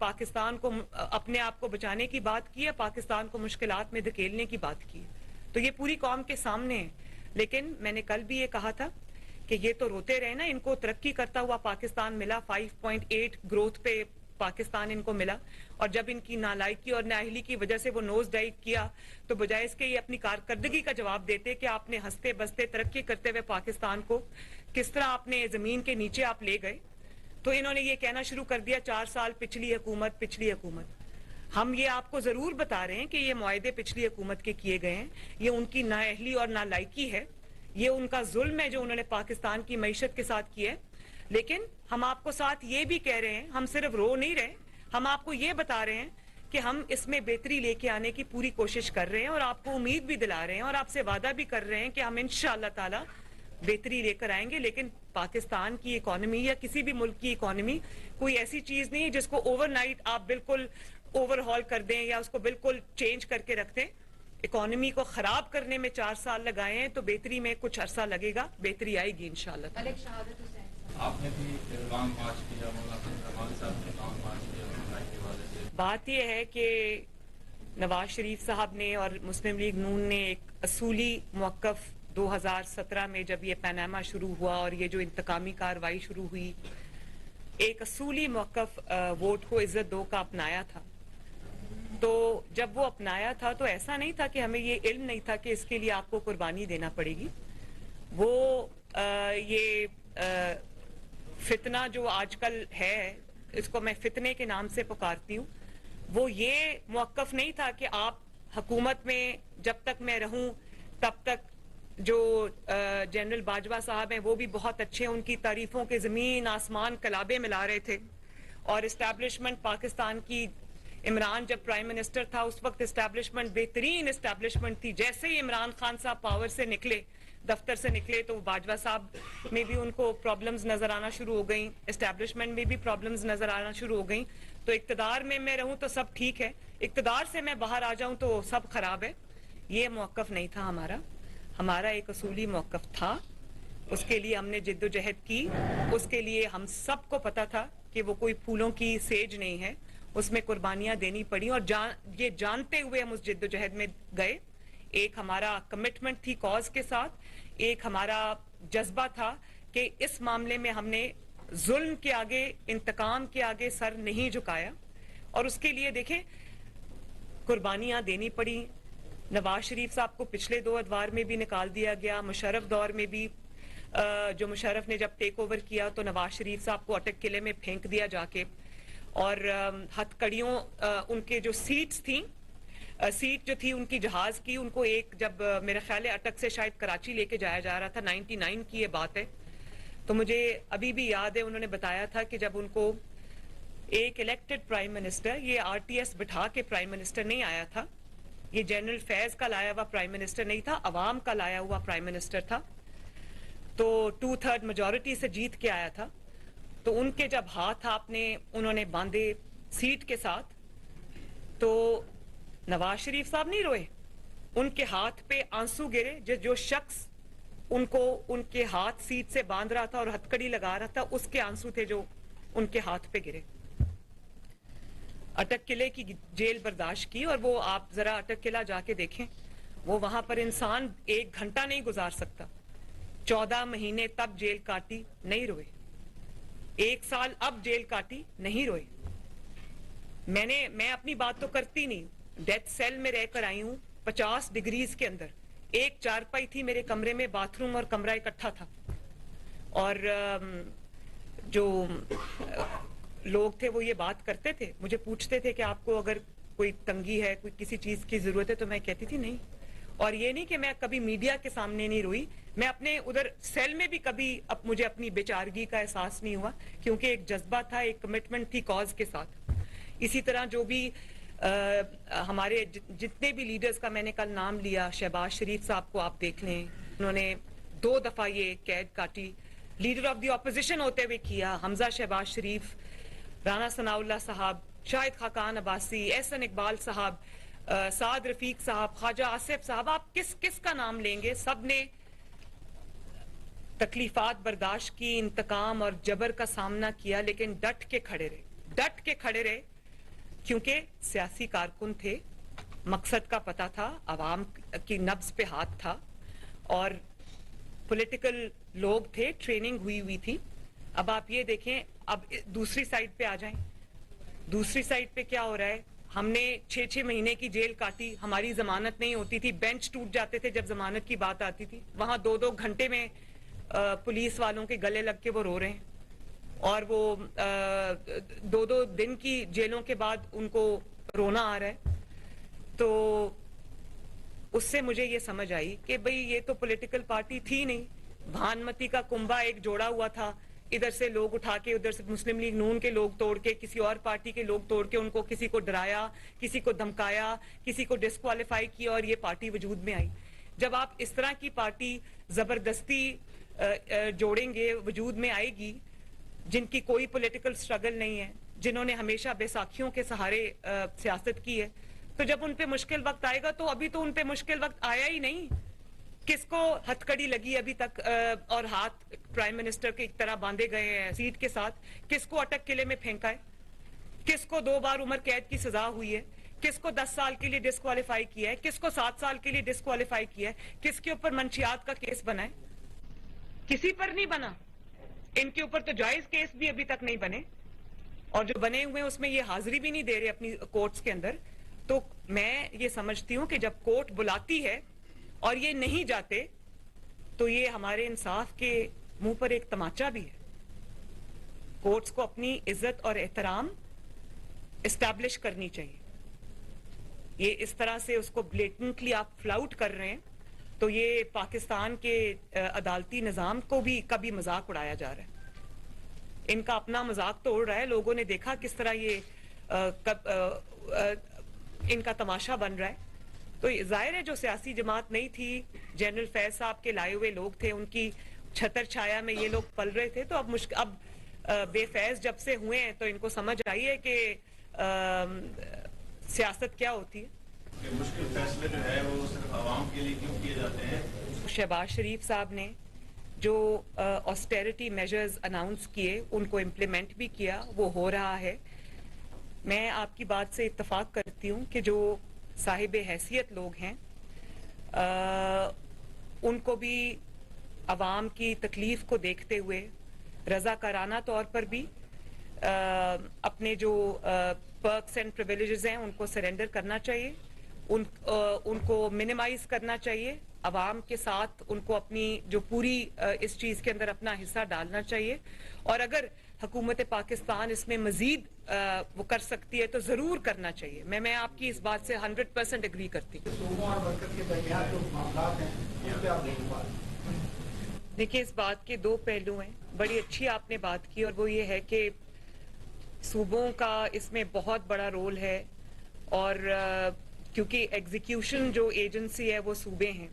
पाकिस्तान को अपने आप को बचाने की बात की है, पाकिस्तान को मुश्किलात में धकेलने की बात की है। तो ये पूरी कौम के सामने है। लेकिन मैंने कल भी ये कहा था कि ये तो रोते रहे ना, इनको तरक्की करता हुआ पाकिस्तान मिला, 5.8 ग्रोथ पे पाकिस्तान इनको मिला, और जब इनकी नालायकी और नाअहली की वजह से वो नोज डाइव किया, तो बजाय इसके ये अपनी कारकर्दगी का जवाब देते कि आपने हंसते बसते तरक्की करते हुए पाकिस्तान को किस तरह आपने जमीन के नीचे आप ले गए, तो इन्होंने ये कहना शुरू कर दिया 4 साल पिछली हुकूमत। हम ये आपको जरूर बता रहे हैं कि ये मुआहदे पिछली हुकूमत के किए गए हैं, ये उनकी नाअहली और नालायकी है, ये उनका जुल्म है जो उन्होंने पाकिस्तान की मईशत के साथ किया है। लेकिन हम आपको साथ ये भी कह रहे हैं, हम सिर्फ रो नहीं रहे, हम आपको ये बता रहे हैं कि हम इसमें बेहतरी लेके आने की पूरी कोशिश कर रहे हैं, और आपको उम्मीद भी दिला रहे हैं, और आपसे वादा भी कर रहे हैं कि हम इंशाअल्लाह ताला बेहतरी लेकर आएंगे। लेकिन पाकिस्तान की इकोनॉमी या किसी भी मुल्क की इकोनॉमी कोई ऐसी चीज नहीं है जिसको ओवरनाइट आप बिल्कुल ओवरहॉल कर दें या उसको बिल्कुल चेंज करके रख दें। इकोनॉमी को खराब करने में 4 साल लगाए हैं, तो बेहतरी में कुछ अरसा लगेगा, बेहतरी आएगी इंशाअल्लाह। आपने भी लॉन्ग मार्च किया, नवाज साहब ने लॉन्ग मार्च किया महंगाई के हवाले से। बात यह है कि नवाज शरीफ साहब ने और मुस्लिम लीग नून ने एक असूली मौक़िफ़ 2017 में जब ये पैनामा शुरू हुआ और ये जो इंतकामी कार्रवाई शुरू हुई, एक असूली मौक़िफ़ वोट को इज्जत दो का अपनाया था। तो जब वो अपनाया था तो ऐसा नहीं था कि हमें ये इल्म नहीं था कि इसके लिए आपको कुर्बानी देना पड़ेगी। वो ये फितना जो आजकल है, इसको मैं फितने के नाम से पुकारती हूँ, वो ये मौक़िफ़ नहीं था कि आप हुकूमत में जब तक मैं रहूं तब तक। जो जनरल बाजवा साहब हैं वो भी बहुत अच्छे, उनकी तारीफों के ज़मीन आसमान कलाबे मिला रहे थे, और इस्टेब्लिशमेंट पाकिस्तान की, इमरान जब प्राइम मिनिस्टर था उस वक्त इस्टेब्लिशमेंट बेहतरीन इस्टेब्लिशमेंट थी। जैसे ही इमरान खान साहब पावर से निकले, दफ्तर से निकले, तो बाजवा साहब में भी उनको प्रॉब्लम्स नजर आना शुरू हो गई, इस्टेब्लिशमेंट में भी प्रॉब्लम्स नजर आना शुरू हो गई। तो इक्तदार में मैं रहूं तो सब ठीक है, इक्तदार से मैं बाहर आ जाऊं तो सब खराब है। ये मौक़िफ़ नहीं था हमारा एक असूली मौक़िफ़ था। उसके लिए हमने जिद्दोजहद की, उसके लिए हम सबको पता था कि वो कोई फूलों की सेज नहीं है, उसमें कुर्बानियां देनी पड़ी, और ये जानते हुए हम उस जिद्दोजहद में गए। एक हमारा कमिटमेंट थी कॉज के साथ, एक हमारा जज्बा था कि इस मामले में हमने जुल्म के आगे, इंतकाम के आगे सर नहीं झुकाया, और उसके लिए देखें कुर्बानियां देनी पड़ी। नवाज शरीफ साहब को पिछले 2 अदवार में भी निकाल दिया गया, मुशर्रफ दौर में भी जो मुशर्रफ ने जब टेक ओवर किया तो नवाज शरीफ साहब को अटक किले में फेंक दिया जाके, और हथकड़ियों उनके जो सीट्स थी, सीट जो थी उनकी जहाज की, उनको एक जब मेरा ख्याल है अटक से शायद कराची लेके जाया जा रहा था, 99 की ये बात है। तो मुझे अभी भी याद है उन्होंने बताया था कि जब उनको एक इलेक्टेड प्राइम मिनिस्टर, ये आरटीएस बिठा के प्राइम मिनिस्टर नहीं आया था, ये जनरल फैज का लाया हुआ प्राइम मिनिस्टर नहीं था, अवाम का लाया हुआ प्राइम मिनिस्टर था। तो 2/3 मेजॉरिटी से जीत के आया था। तो उनके जब हाथ उन्होंने बांधे सीट के साथ, तो नवाज शरीफ साहब नहीं रोए, उनके हाथ पे आंसू गिरे। जो शख्स उनको उनके हाथ सीट से बांध रहा था और हथकड़ी लगा रहा था, उसके आंसू थे जो उनके हाथ पे गिरे। अटक किले की जेल बर्दाश्त की, और वो आप जरा अटक किला जाके देखें, वो वहां पर इंसान 1 घंटा नहीं गुजार सकता। 14 महीने तब जेल काटी, नहीं रोए। 1 साल अब जेल काटी, नहीं रोए। मैं अपनी बात तो करती नहीं, डेथ सेल में रहकर आई हूं 50 डिग्रीज के अंदर। एक चारपाई थी मेरे कमरे में, बाथरूम और कमरा इकट्ठा था, और जो लोग थे वो ये बात करते थे, मुझे पूछते थे कि आपको अगर कोई तंगी है, कोई किसी चीज की जरूरत है, तो मैं कहती थी नहीं। और ये नहीं कि मैं कभी मीडिया के सामने नहीं रोई, मैं अपने उधर सेल में भी कभी मुझे अपनी बेचारगी का एहसास नहीं हुआ, क्योंकि एक जज्बा था, एक कमिटमेंट थी कॉज के साथ। इसी तरह जो भी हमारे जितने भी लीडर्स का मैंने कल नाम लिया, शहबाज शरीफ साहब को आप देख लें, उन्होंने 2 दफा ये कैद काटी, लीडर ऑफ द ऑपोजिशन होते हुए किया। हमजा शहबाज शरीफ, राना सनाउल्लाह साहब, शाहिद खाकान अब्बासी, एहसन इकबाल साहब, साद रफीक साहब, ख्वाजा आसिफ साहब, आप किस का नाम लेंगे, सब ने तकलीफात बर्दाश्त की, इंतकाम और जबर का सामना किया, लेकिन डट के खड़े रहे, क्योंकि सियासी कारकुन थे, मकसद का पता था, आवाम की नब्ज पे हाथ था, और पॉलिटिकल लोग थे, ट्रेनिंग हुई थी। अब आप ये देखें, अब दूसरी साइड पे आ जाएं, दूसरी साइड पे क्या हो रहा है। हमने 6-6 महीने की जेल काटी, हमारी जमानत नहीं होती थी, बेंच टूट जाते थे जब जमानत की बात आती थी। वहां 2-2 घंटे में पुलिस वालों के गले लग के वो रो रहे हैं, और वो 2-2 दिन की जेलों के बाद उनको रोना आ रहा है। तो उससे मुझे ये समझ आई कि भाई ये तो पॉलिटिकल पार्टी थी नहीं, भानमती का कुंभा एक जोड़ा हुआ था, इधर से लोग उठा के, उधर से मुस्लिम लीग नून के लोग तोड़ के, किसी और पार्टी के लोग तोड़ के, उनको किसी को डराया, किसी को धमकाया, किसी को डिस्क्वालीफाई किया, और ये पार्टी वजूद में आई। जब आप इस तरह की पार्टी जबरदस्ती जोड़ेंगे, वजूद में आएगी, जिनकी कोई पॉलिटिकल स्ट्रगल नहीं है, जिन्होंने हमेशा बैसाखियों के सहारे सियासत की है, तो जब उन पे मुश्किल वक्त आएगा, तो अभी तो उन पे मुश्किल वक्त आया ही नहीं। किसको हथकड़ी लगी अभी तक, और हाथ प्राइम मिनिस्टर की तरह बांधे गए हैं सीट के साथ, किसको अटक किले में फेंका है, किसको 2 बार उम्र कैद की सजा हुई है, किसको 10 साल के लिए डिस्क्वालीफाई किया है, किसको 7 साल के लिए डिस्क्वालीफाई किया है, किसके ऊपर मंशियात का केस बना है, किसी पर नहीं बना। इनके ऊपर तो जायज केस भी अभी तक नहीं बने, और जो बने हुए हैं उसमें ये हाजिरी भी नहीं दे रहे अपनी कोर्ट्स के अंदर। तो मैं ये समझती हूं कि जब कोर्ट बुलाती है और ये नहीं जाते, तो ये हमारे इंसाफ के मुंह पर एक तमाचा भी है। कोर्ट्स को अपनी इज्जत और एहतराम एस्टैब्लिश करनी चाहिए। ये इस तरह से उसको ब्लेटेंटली आप फ्लाउट कर रहे हैं, तो ये पाकिस्तान के अदालती निज़ाम को भी कभी मजाक उड़ाया जा रहा है। इनका अपना मजाक तो उड़ रहा है, लोगों ने देखा किस तरह ये इनका तमाशा बन रहा है। तो जाहिर है जो सियासी जमात नहीं थी, जनरल फैज साहब के लाए हुए लोग थे, उनकी छतर छाया में ये लोग पल रहे थे। तो अब बेफैज जब से हुए हैं, तो इनको समझ आई है कि सियासत क्या होती है। कि मुश्किल फैसले जो है वो सिर्फ आवाम के लिए क्यों किए जाते हैं। शहबाज शरीफ साहब ने जो ऑस्टेरिटी मेजर्स अनाउंस किए, उनको इम्प्लीमेंट भी किया, वो हो रहा है। मैं आपकी बात से इत्तफाक करती हूँ कि जो साहिब हैसियत लोग हैं, उनको भी अवाम की तकलीफ को देखते हुए रजाकाराना तौर पर भी अपने जो पर्क्स एंड प्रिविलेजेस हैं उनको सरेंडर करना चाहिए, उनको मिनिमाइज करना चाहिए, अवाम के साथ उनको अपनी जो पूरी इस चीज के अंदर अपना हिस्सा डालना चाहिए। और अगर हुकूमत पाकिस्तान इसमें मजीद वो कर सकती है तो जरूर करना चाहिए। मैं आपकी इस बात से 100% एग्री करती हूँ। देखिए, इस बात के 2 पहलू हैं। बड़ी अच्छी आपने बात की, और वो ये है कि सूबों का इसमें बहुत बड़ा रोल है और क्योंकि एग्जीक्यूशन जो एजेंसी है वो सूबे हैं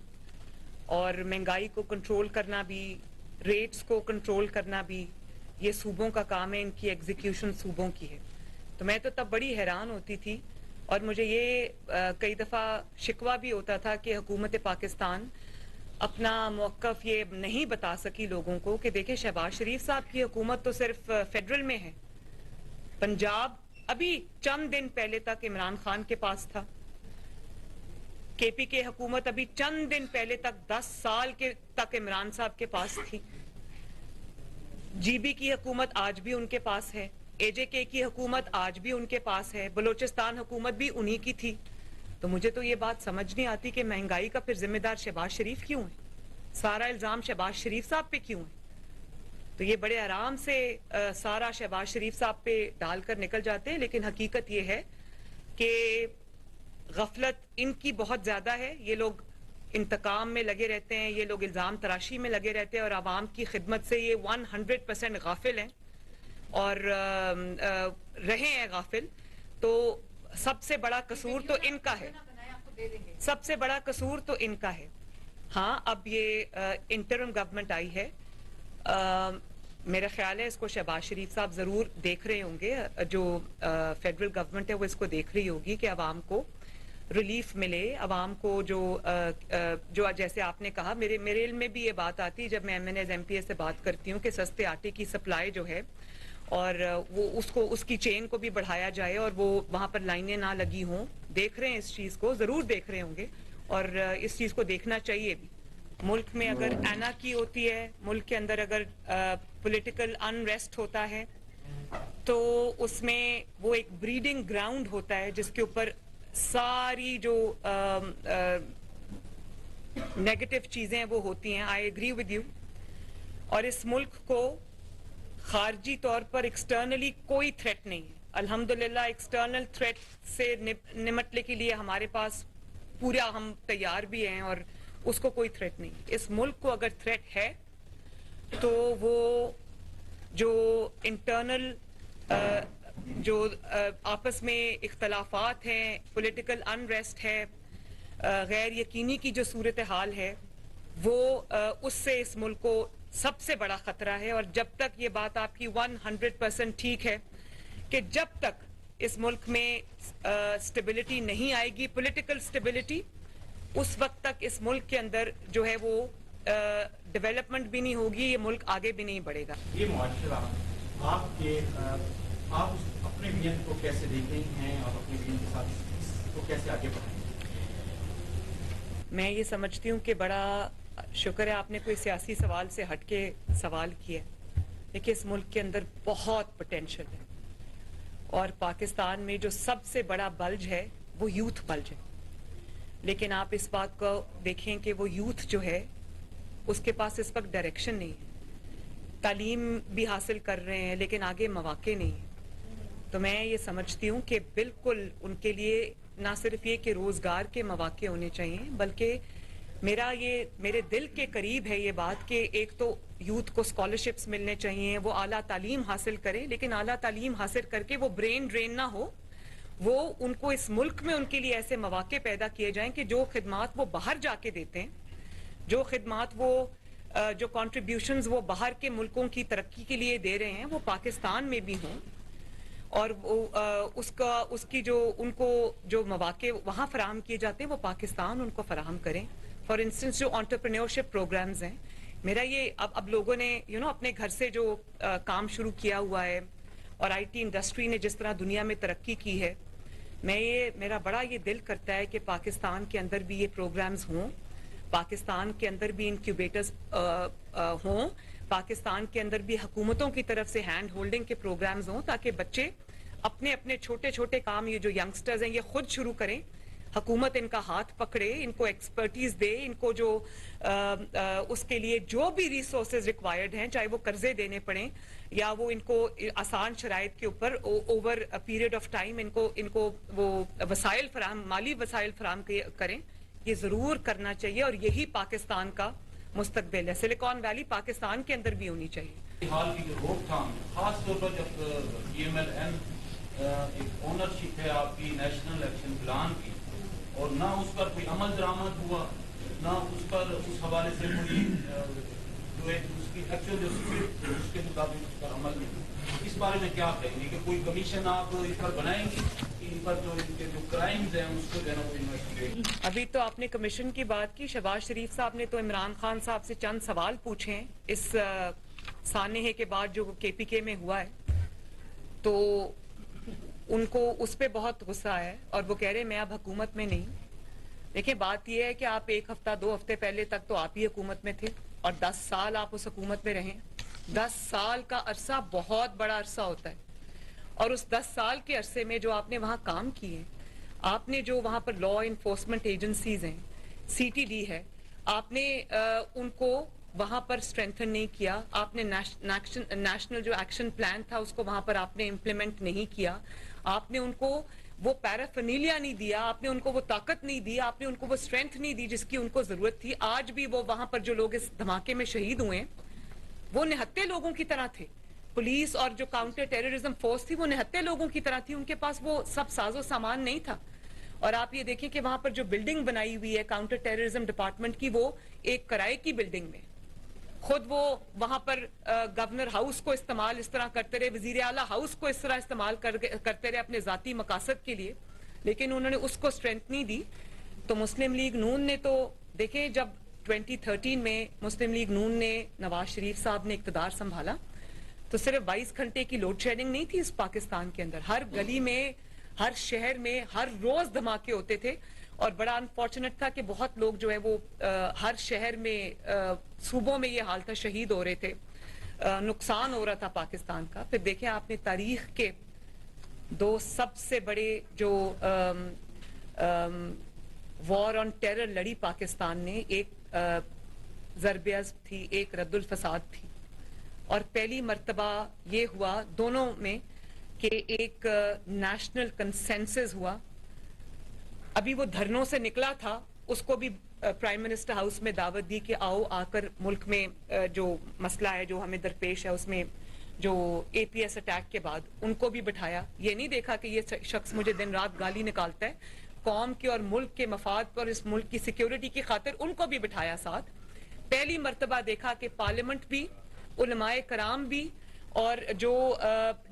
और महंगाई को कंट्रोल करना भी, रेट्स को कंट्रोल करना भी ये सूबों का काम है, इनकी एग्जीक्यूशन सूबों की है। तो मैं तो तब बड़ी हैरान होती थी और मुझे ये कई दफ़ा शिकवा भी होता था कि हुकूमत पाकिस्तान अपना मौक़िफ़ ये नहीं बता सकी लोगों को कि देखिए शहबाज शरीफ साहब की हुकूमत तो सिर्फ फेडरल में है, पंजाब अभी चंद दिन पहले तक इमरान खान के पास था, केपी के हुकूमत अभी चंद दिन पहले तक 10 साल के तक इमरान साहब के पास थी, जीबी की हुकूमत आज भी उनके पास है, एजेके की हुकूमत आज भी उनके पास है, बलोचिस्तान हुकूमत भी उन्हीं की थी। तो मुझे तो ये बात समझ नहीं आती कि महंगाई का फिर जिम्मेदार शहबाज शरीफ क्यों है, सारा इल्जाम शहबाज शरीफ साहब पे क्यों है। तो ये बड़े आराम से सारा शहबाज शरीफ साहब पे डालकर निकल जाते हैं, लेकिन हकीकत ये है कि गफलत इनकी बहुत ज्यादा है। ये लोग इंतकाम में लगे रहते हैं, ये लोग इल्जाम तराशी में लगे रहते हैं और आवाम की खिदमत से ये 100% गाफिल हैं और रहे हैं गाफिल। तो सबसे बड़ा कसूर तो इनका है, सबसे बड़ा कसूर तो इनका है। हाँ, अब ये इंटरिम गवर्नमेंट आई है, मेरा ख्याल है इसको शहबाज शरीफ साहब जरूर देख रहे होंगे, जो फेडरल गवर्नमेंट है वो इसको देख रही होगी कि आवाम को रिलीफ मिले, आवाम को जो जैसे आपने कहा, मेरे इल्म में भी ये बात आती है जब मैं MNAs MPs से बात करती हूँ कि सस्ते आटे की सप्लाई जो है और वो उसकी चेन को भी बढ़ाया जाए और वो वहाँ पर लाइनें ना लगी हों। देख रहे हैं इस चीज़ को, ज़रूर देख रहे होंगे और इस चीज़ को देखना चाहिए भी। मुल्क में अगर एनार्की होती है, मुल्क के अंदर अगर पॉलिटिकल अनरेस्ट होता है तो उसमें वो एक ब्रीडिंग ग्राउंड होता है जिसके ऊपर सारी जो नेगेटिव चीजें वो होती हैं। I agree with you. और इस मुल्क को खारजी तौर पर एक्सटर्नली कोई थ्रेट नहीं है, अल्हम्दुलिल्लाह। एक्सटर्नल थ्रेट से निपटने के लिए हमारे पास पूरा हम तैयार भी हैं और उसको कोई थ्रेट नहीं। इस मुल्क को अगर थ्रेट है तो वो जो इंटरनल जो आपस में इख्तलाफात हैं, पॉलिटिकल अनरेस्ट है, गैर यकीनी की जो सूरत हाल है, वो उससे इस मुल्क को सबसे बड़ा खतरा है। और जब तक ये बात आपकी 100% ठीक है कि जब तक इस मुल्क में स्टेबिलिटी नहीं आएगी, पॉलिटिकल स्टेबिलिटी, उस वक्त तक इस मुल्क के अंदर जो है वो डेवलपमेंट भी नहीं होगी, ये मुल्क आगे भी नहीं बढ़ेगा। ये मुआशरा आप अपने विजन को कैसे देख रही हैं और अपने विजन के साथ इसको कैसे आगे बढ़ाएंगे? मैं ये समझती हूँ कि बड़ा शुक्र है आपने कोई सियासी सवाल से हटके सवाल किया। देखिए, इस मुल्क के अंदर बहुत पोटेंशियल है और पाकिस्तान में जो सबसे बड़ा बल्ज है वो यूथ बल्ज है। लेकिन आप इस बात को देखें कि वो यूथ जो है उसके पास इस वक्त डायरेक्शन नहीं है, तालीम भी हासिल कर रहे हैं लेकिन आगे मौके नहीं है। तो मैं ये समझती हूँ कि बिल्कुल उनके लिए ना सिर्फ ये कि रोजगार के मौके होने चाहिए, बल्कि मेरे दिल के करीब है ये बात कि एक तो यूथ को स्कॉलरशिप्स मिलने चाहिए, वो आला तालीम हासिल करें, लेकिन आला तालीम हासिल करके वो ब्रेन ड्रेन ना हो, वो उनको इस मुल्क में उनके लिए ऐसे मौके पैदा किए जाएं कि जो खिदमात वो बाहर जाके देते हैं, जो खिदमात वो जो कॉन्ट्रीब्यूशंस वो बाहर के मुल्कों की तरक्की के लिए दे रहे हैं वो पाकिस्तान में भी हों और वो उसकी जो उनको जो मौके वहाँ फराहम किए जाते हैं वो पाकिस्तान उनको फराहम करें। फॉर इंस्टेंस जो एंटरप्रेन्योरशिप प्रोग्राम्स हैं, मेरा ये अब लोगों ने अपने घर से जो काम शुरू किया हुआ है और IT इंडस्ट्री ने जिस तरह दुनिया में तरक्की की है, मेरा बड़ा ये दिल करता है कि पाकिस्तान के अंदर भी ये प्रोग्राम्स हों, पाकिस्तान के अंदर भी इंक्यूबेटर्स हों, पाकिस्तान के अंदर भी हुकूमतों की तरफ से हैंड होल्डिंग के प्रोग्राम्स हों, ताकि बच्चे अपने अपने छोटे छोटे काम, ये जो यंगस्टर्स हैं, ये खुद शुरू करें, हुकूमत इनका हाथ पकड़े, इनको एक्सपर्टीज दे, इनको जो उसके लिए जो भी रिसोर्सेज रिक्वायर्ड हैं, चाहे वो कर्जे देने पड़े या वो इनको आसान शराइत के ऊपर over a period of time इनको वो वसाइल फराहम, माली वसाइल फराहम करें। ये जरूर करना चाहिए और यही पाकिस्तान का मुस्तकबिल है। सिलिकॉन वैली पाकिस्तान के अंदर भी होनी चाहिए। हाल की रोकथाम, खास तौर पर जब PMLN एक ओनरशिप है आपकी नेशनल एक्शन प्लान की, और ना उस पर कोई अमल दरामद हुआ, ना उस पर उस हवाले से कोई जो है उसकी एक्चुअल जो स्क्रिप्ट उसके मुताबिक उस पर अमल नहीं। इस बारे में क्या कहेंगे कि कोई कमीशन आप इस पर बनाएंगे, इन पर जो इनके जो क्राइम्स हैं उसको जो है ना वो इन्वेस्टिगेट। अभी तो आपने कमीशन की बात की, शहबाज शरीफ साहब ने तो इमरान खान साहब से चंद सवाल पूछे हैं इस सानेहे के बाद जो KPK में हुआ है, तो उनको उस पे बहुत गुस्सा है और वो कह रहे हैं मैं अब हुकूमत में नहीं। देखिए बात यह है कि आप 1 हफ्ता 2 हफ्ते पहले तक तो आप ही हुकूमत में थे और 10 साल आप उस हुकूमत में रहे। 10 साल का अरसा बहुत बड़ा अरसा होता है और उस 10 साल के अरसे में जो आपने वहां काम किए, आपने जो वहां पर लॉ इन्फोर्समेंट एजेंसीज हैं, CTD है, आपने उनको वहां पर स्ट्रेंथन नहीं किया। आपने नेशनल जो एक्शन प्लान था उसको वहां पर आपने इम्प्लीमेंट नहीं किया। आपने उनको वो पैराफर्नीलिया नहीं दिया, आपने उनको वो ताकत नहीं दी, आपने उनको वो स्ट्रेंथ नहीं दी जिसकी उनको जरूरत थी। आज भी वो वहां पर जो लोग इस धमाके में शहीद हुए वो निहत्ते लोगों की तरह थे। पुलिस और जो काउंटर टेररिज्म फोर्स थी वो निहत्ते लोगों की तरह थी, उनके पास वो सब साजो सामान नहीं था। और आप ये देखिए कि वहां पर जो बिल्डिंग बनाई हुई है काउंटर टेररिज्म डिपार्टमेंट की, वो एक किराए की बिल्डिंग में, खुद वो वहां पर गवर्नर हाउस को इस्तेमाल इस तरह करते रहे, वजीर आला हाउस को इस तरह इस्तेमाल करते रहे अपने जाती मकासद के लिए, लेकिन उन्होंने उसको स्ट्रेंथ नहीं दी। तो मुस्लिम लीग नून ने तो देखें, जब 2013 में मुस्लिम लीग नून ने नवाज शरीफ साहब ने इक्तदार संभाला तो सिर्फ 22 घंटे की लोड शेडिंग नहीं थी इस पाकिस्तान के अंदर। हर गली में, हर शहर में हर रोज धमाके होते थे और बड़ा अनफॉर्चुनेट था कि बहुत लोग जो है वो हर शहर में सूबों में ये हाल था, शहीद हो रहे थे, नुकसान हो रहा था पाकिस्तान का। फिर देखें आपने तारीख के 2 सबसे बड़े जो वॉर ऑन टेरर लड़ी पाकिस्तान ने, एक ज़रब-ए-अज़्ब थी, एक रद्दुल फसाद थी। और पहली मर्तबा ये हुआ दोनों में कि एक नेशनल कंसेंसस हुआ। अभी वो धरनों से निकला था, उसको भी प्राइम मिनिस्टर हाउस में दावत दी कि आओ आकर मुल्क में जो मसला है जो हमें दरपेश है उसमें जो APS अटैक के बाद उनको भी बिठाया। ये नहीं देखा कि ये शख्स मुझे दिन रात गाली निकालता है, कौम के और मुल्क के मफाद पर, इस मुल्क की सिक्योरिटी की खातिर उनको भी बिठाया साथ। पहली मर्तबा देखा कि पार्लियामेंट भी, उलमाए कराम भी और जो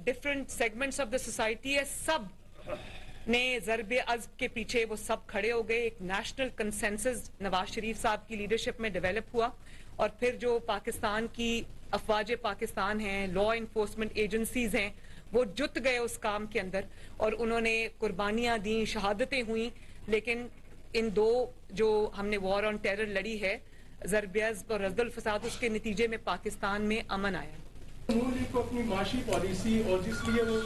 different segments of the society है, सब ने ज़रब-ए-अज़्ब के पीछे वो सब खड़े हो गए। एक नेशनल कंसेंसस नवाज शरीफ साहब की लीडरशिप में डेवलप हुआ और फिर जो पाकिस्तान की अफवाज पाकिस्तान हैं, लॉ इन्फोर्समेंट एजेंसीज हैं, वो जुट गए उस काम के अंदर और उन्होंने कुर्बानियां दी, शहादतें हुई। लेकिन इन 2 जो हमने वॉर ऑन टेरर लड़ी है, ज़रब-ए-अज़्ब और रद्दुल फसाद, उसके नतीजे में पाकिस्तान में अमन आया। नून लीग को अपनी माशी पॉलिसी और जिस लिए वो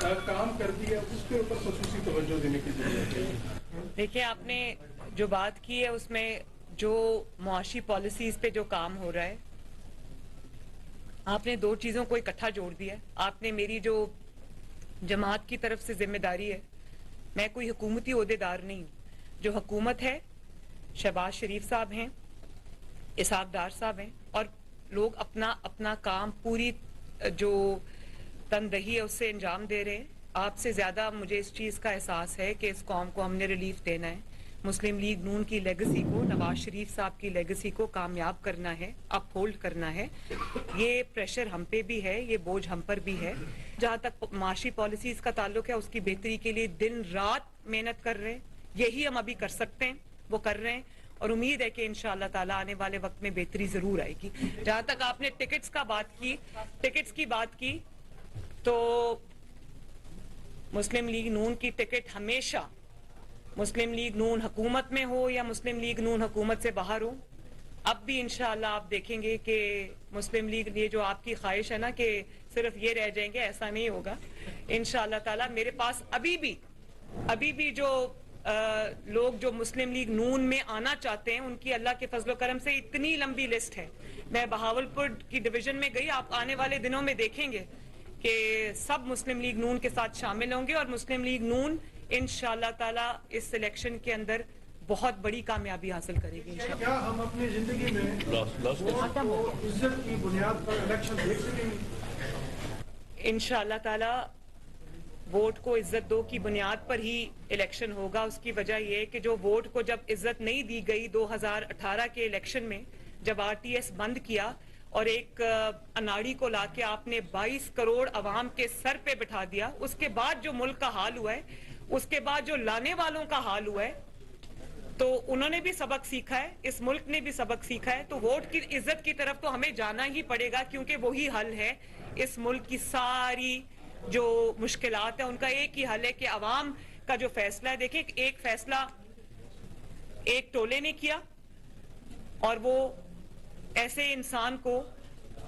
काम करती है उसके ऊपर खसूसी तवज्जो देने की जरूरत है। देखिए आपने जो बात की है उसमें जो मुआशी पॉलिसीज पे जो काम हो रहा है, आपने 2 चीजों को इकट्ठा जोड़ दिया है। आपने मेरी जो जमात की तरफ से जिम्मेदारी है, मैं कोई हुकूमती ओहदेदार नहीं हूँ, जो हुकूमत है शहबाज शरीफ साहब हैं, इसहाक डार साहब हैं और लोग अपना अपना काम पूरी जो तनदही है उससे अंजाम दे रहे हैं। आपसे ज्यादा मुझे इस चीज का एहसास है कि इस कौम को हमने रिलीफ देना है, मुस्लिम लीग नून की लेगेसी को, नवाज शरीफ साहब की लेगेसी को कामयाब करना है, अपहोल्ड करना है। ये प्रेशर हम पे भी है, ये बोझ हम पर भी है। जहाँ तक माशी पॉलिसीज का ताल्लुक है, उसकी बेहतरी के लिए दिन रात मेहनत कर रहे हैं। यही हम अभी कर सकते हैं, वो कर रहे हैं और उम्मीद है कि इंशाअल्लाह ताला आने वाले वक्त में बेहतरी जरूर आएगी। जहाँ तक आपने टिकट्स की बात की तो मुस्लिम लीग नून की टिकट हमेशा, मुस्लिम लीग नून हुकूमत में हो या मुस्लिम लीग नून हुकूमत से बाहर हो, अब भी इंशाअल्लाह आप देखेंगे कि मुस्लिम लीग, ये जो आपकी ख्वाहिश है ना कि सिर्फ ये रह जाएंगे, ऐसा नहीं होगा इंशाअल्लाह ताला। मेरे पास अभी भी जो लोग जो मुस्लिम लीग नून में आना चाहते हैं, उनकी अल्लाह के फजलो करम से इतनी लंबी लिस्ट है। मैं बहावलपुर की डिवीजन में गई, आप आने वाले दिनों में देखेंगे कि सब मुस्लिम लीग नून के साथ शामिल होंगे और मुस्लिम लीग नून इंशाअल्लाह ताला इस इलेक्शन के अंदर बहुत बड़ी कामयाबी हासिल करेगी इंशाल्लाह। क्या हम अपनी जिंदगी में वोट को इज्जत की बुनियाद पर इलेक्शन देख सकेंगे? इंशाल्लाह ताला वोट को इज्जत दो की बुनियाद पर ही इलेक्शन होगा। उसकी वजह यह है कि जो वोट को जब इज्जत नहीं दी गई 2018 के इलेक्शन में, जब आरटीएस बंद किया और एक अनाड़ी को लाके आपने 22 करोड़ अवाम के सर पे बिठा दिया, उसके बाद जो मुल्क का हाल हुआ है, उसके बाद जो लाने वालों का हाल हुआ है, तो उन्होंने भी सबक सीखा है, इस मुल्क ने भी सबक सीखा है। तो वोट की इज्जत की तरफ तो हमें जाना ही पड़ेगा, क्योंकि वही हल है इस मुल्क की सारी जो मुश्किलात है, उनका एक ही हल है कि अवाम का जो फैसला है। देखिए, एक फैसला एक टोले ने किया और वो ऐसे इंसान को,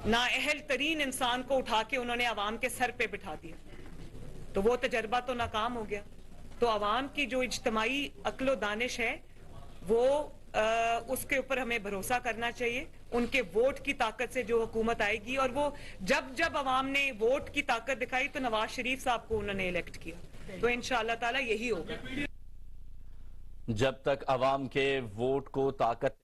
नाअहल तरीन इंसान को उठा के उन्होंने अवाम के सर पे बिठा दिया, तो वो तजर्बा तो नाकाम हो गया। तो अवाम की जो इज्तिमाई अक्ल दानिश है वो उसके ऊपर हमें भरोसा करना चाहिए। उनके वोट की ताकत से जो हुकूमत आएगी, और वो जब अवाम ने वोट की ताकत दिखाई तो नवाज शरीफ साहब को उन्होंने इलेक्ट किया, तो इंशाअल्लाह ताला यही होगा। जब तक अवाम के वोट को ताकत